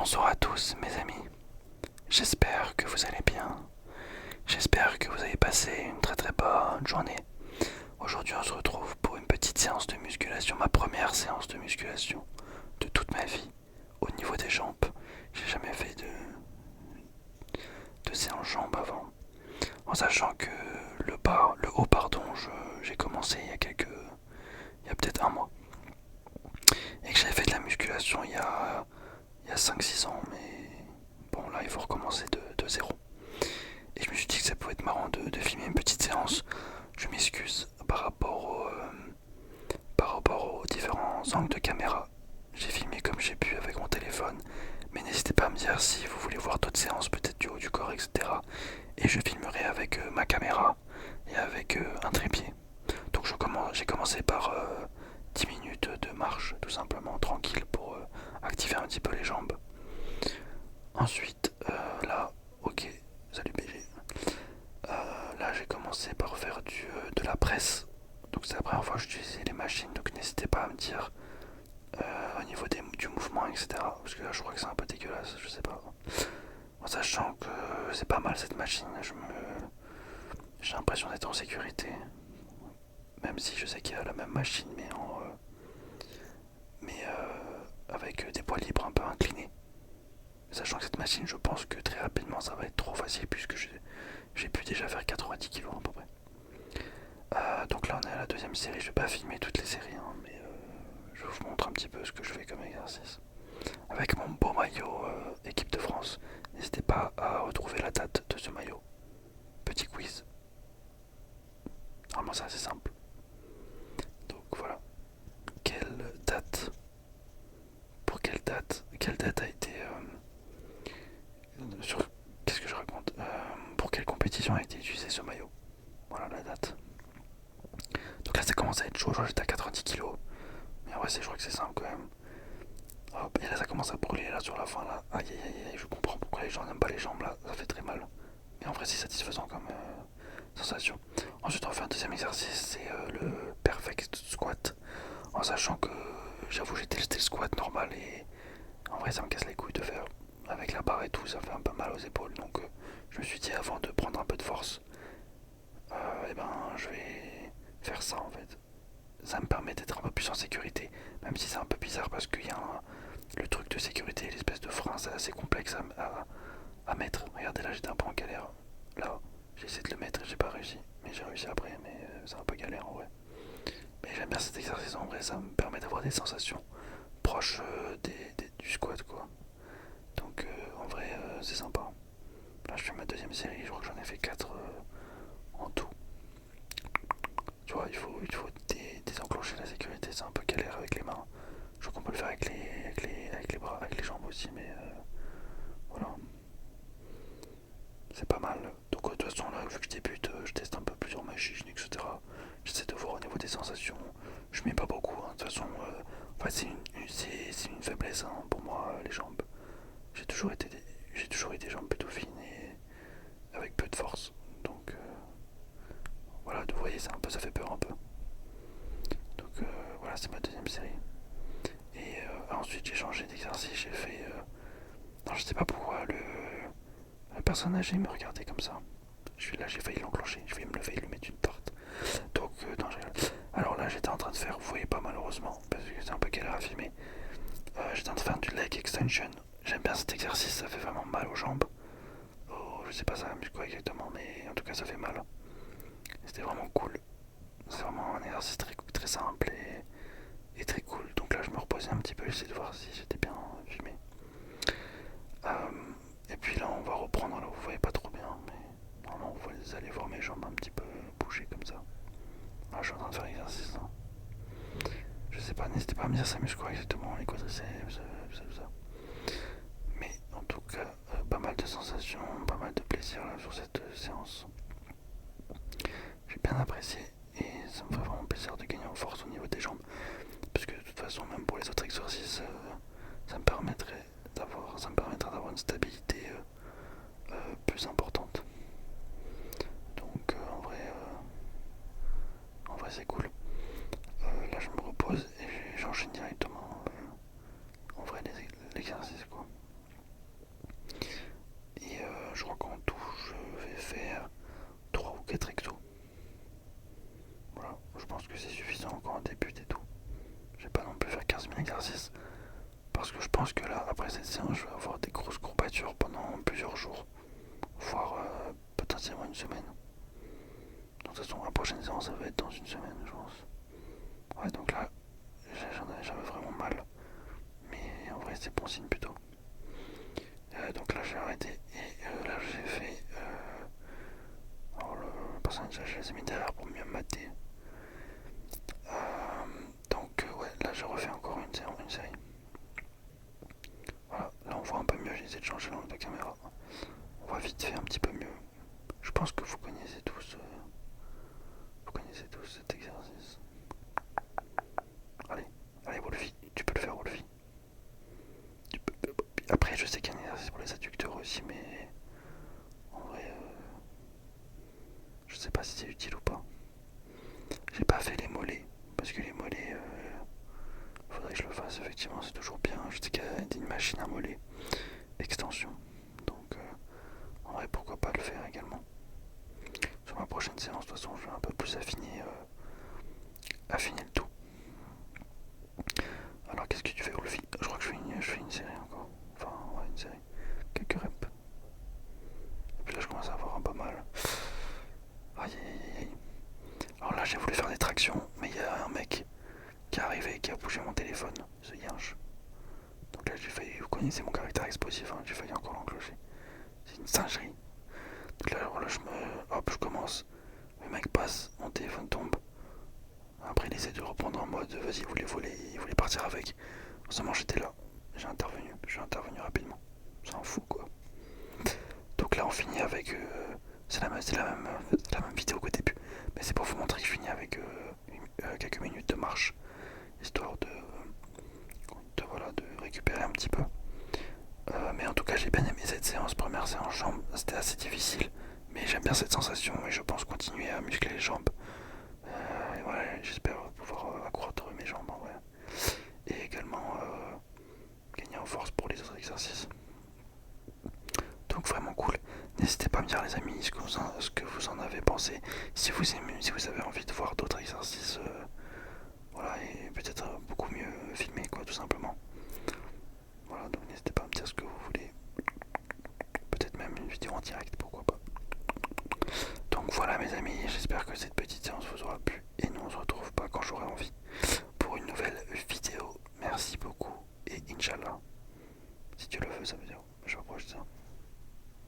Bonsoir à tous mes amis, j'espère que vous allez bien, j'espère que vous avez passé une très bonne journée. Aujourd'hui on se retrouve pour une petite séance de musculation, ma première séance de musculation de toute ma vie au niveau des jambes. J'ai jamais fait de séance jambes avant, en sachant que le haut pardon, j'ai commencé il y a peut-être un mois, et que j'avais fait de la musculation il y a 5-6 ans, mais bon là il faut recommencer de zéro. Et je me suis dit que ça pouvait être marrant de filmer une petite séance. Je m'excuse par rapport aux différents angles de caméra. J'ai filmé comme j'ai pu avec mon téléphone. Mais n'hésitez pas à me dire si vous voulez voir d'autres séances, peut-être du haut du corps, etc. Et je filmerai avec ma caméra et avec un trépied. Donc j'ai commencé par 10 minutes de marche, tout simplement, tranquille, pour activer un petit peu les jambes. Ensuite, là, ok, salut BG. Là, j'ai commencé par faire de la presse. Donc, c'est la première fois que j'utilisais les machines. Donc, n'hésitez pas à me dire au niveau du mouvement, etc. Parce que là, je crois que c'est un peu dégueulasse. Je sais pas. En sachant que c'est pas mal cette machine, j'ai l'impression d'être en sécurité. Même si je sais qu'il y a la même machine, avec des poids libres un peu inclinés. Sachant que cette machine, je pense que très rapidement, ça va être trop facile puisque j'ai pu déjà faire 90 kilos à peu près. Donc là on est à la deuxième série, je vais pas filmer toutes les séries, hein, mais je vous montre un petit peu ce que je fais comme exercice. Avec mon beau maillot équipe de France, n'hésitez pas à retrouver la date de ce maillot. Petit quiz. Normalement c'est assez simple. Donc voilà. Quelle date Quelle date a été sur qu'est-ce que je raconte pour quelle compétition a été utilisé ce maillot? Voilà la date. Donc là ça commence à être chaud, j'étais à 90 kilos. Mais en vrai je crois que c'est simple quand même. Hop, et là ça commence à brûler là sur la fin là. Aïe aïe aïe, aïe, je comprends pourquoi les gens n'aiment pas les jambes là, ça fait très mal. Mais en vrai c'est satisfaisant comme sensation. Ensuite on fait un deuxième exercice, c'est le perfect squat. En sachant que j'avoue j'ai testé le squat normal et en vrai ça me casse les couilles de faire. Avec la barre et tout ça fait un peu mal aux épaules. Donc je me suis dit avant de prendre un peu de force, et ben je vais faire ça en fait. Ça me permet d'être un peu plus en sécurité, même si c'est un peu bizarre parce qu'il y a le truc de sécurité, l'espèce de frein, c'est assez complexe à mettre. Regardez là, j'étais un peu en galère. Là, j'ai essayé de le mettre et j'ai pas réussi. Mais j'ai réussi après, mais c'est un peu galère en vrai. Mais j'aime bien cet exercice en vrai, ça me permet d'avoir des sensations proches du squat quoi. Donc en vrai, c'est sympa. Là, je fais ma deuxième série, je crois que j'en ai fait 4 en tout. Tu vois, il faut désenclencher la sécurité, c'est un peu galère avec les mains. Je crois qu'on peut le faire avec les bras, avec les jambes aussi, mais voilà, c'est pas mal. Donc de toute façon, là, vu que je débute, je teste un peu plusieurs machines, etc. J'essaie de voir au niveau des sensations. Je mets pas beaucoup, hein. De toute façon, enfin, c'est une faiblesse hein, pour moi, les jambes. J'ai toujours été, j'ai toujours eu des jambes plutôt fines et avec peu de force. Donc voilà, vous voyez, ça fait peur un peu. Donc voilà, c'est ma deuxième série. Et ensuite j'ai changé d'exercice, j'ai fait... non, je sais pas pourquoi le personnage il me regardait comme ça. Là j'ai failli l'enclencher, je vais me lever et lui mettre une tarte. Donc non, alors là j'étais en train de faire, vous voyez pas malheureusement, parce que c'est un peu galère à filmer. J'étais en train de faire du leg extension. J'aime bien cet exercice, ça fait vraiment mal aux jambes. Oh, je sais pas ça quoi exactement, mais en tout cas ça fait mal. C'était vraiment cool. C'est vraiment un exercice très simple et très cool. Donc là je me reposais un petit peu, j'essaie de voir si j'étais bien filmé. Et puis là on va reprendre, là vous voyez pas trop bien, mais normalement vous allez voir mes jambes un petit peu bouger comme ça. Là je suis en train de faire l'exercice. Hein. Je sais pas, n'hésitez pas à me dire ça muscle quoi exactement, les quadriceps, ça. Mais en tout cas, pas mal de sensations, pas mal de plaisir là sur cette séance. J'ai bien apprécié et ça me fait vraiment plaisir de gagner en force au niveau des jambes. Parce que de toute façon, même pour les autres exercices, ça me permettra d'avoir une stabilité plus importante. Donc en vrai c'est cool. Là je me repose et j'enchaîne directement en vrai l'exercice quoi. d'exercice. Parce que je pense que là, après cette séance, je vais avoir des grosses courbatures pendant plusieurs jours, voire potentiellement une semaine. Donc, de toute façon, la prochaine séance, ça va être dans une semaine, je pense. Ouais, donc là, j'avais vraiment mal. Mais en vrai, c'est bon signe plutôt. Donc là, j'ai arrêté et là, j'ai fait. Alors, le personnage, je les ai mis derrière pour mieux mater. Ouais, là, j'ai refait encore une série. Voilà, là, on voit un peu mieux. J'ai essayé de changer l'angle de caméra. On voit vite fait un petit peu mieux. Je pense que vous connaissez tous cet exercice. Allez, allez, Wolfie, tu peux le faire, Wolfie. Après, je sais qu'il y a un exercice pour les adducteurs aussi, mais en vrai, je sais pas si c'est utile ou pas. J'ai pas fait les mollets, parce que les mollets, faudrait que je le fasse, effectivement, c'est toujours bien. Je sais qu'il y a une machine à mollets, extension. Donc, en vrai, pourquoi pas le faire également. Sur ma prochaine séance, de toute façon, je vais un peu plus affiner le tout. Alors, qu'est-ce que tu fais, Wolfie? Je crois que je fais une série encore. Enfin, ouais, une série. Quelques reps. Et puis là, je commence à avoir un peu mal. Aïe, aïe, aïe. Alors là, j'ai voulu faire des tractions, mais il y a un mec qui est arrivé et qui a bougé mon téléphone, ce yinche. Donc là, j'ai failli, vous connaissez mon caractère explosif, hein, j'ai failli encore l'enclencher. C'est une singerie. Donc là, voilà, je commence. Le mec passe, mon téléphone tombe. Après, il essaie de le reprendre en mode, vas-y, il voulait partir avec. Seulement, j'étais là. Je suis intervenu rapidement. C'est un fou, quoi. Donc là, on finit avec. C'est la même vidéo qu'au début. Mais c'est pour vous montrer que je finis avec quelques minutes de marche. Histoire voilà, de récupérer un petit peu. Mais en tout cas, j'ai bien aimé cette séance. Première séance jambes, c'était assez difficile. Mais j'aime bien cette sensation et je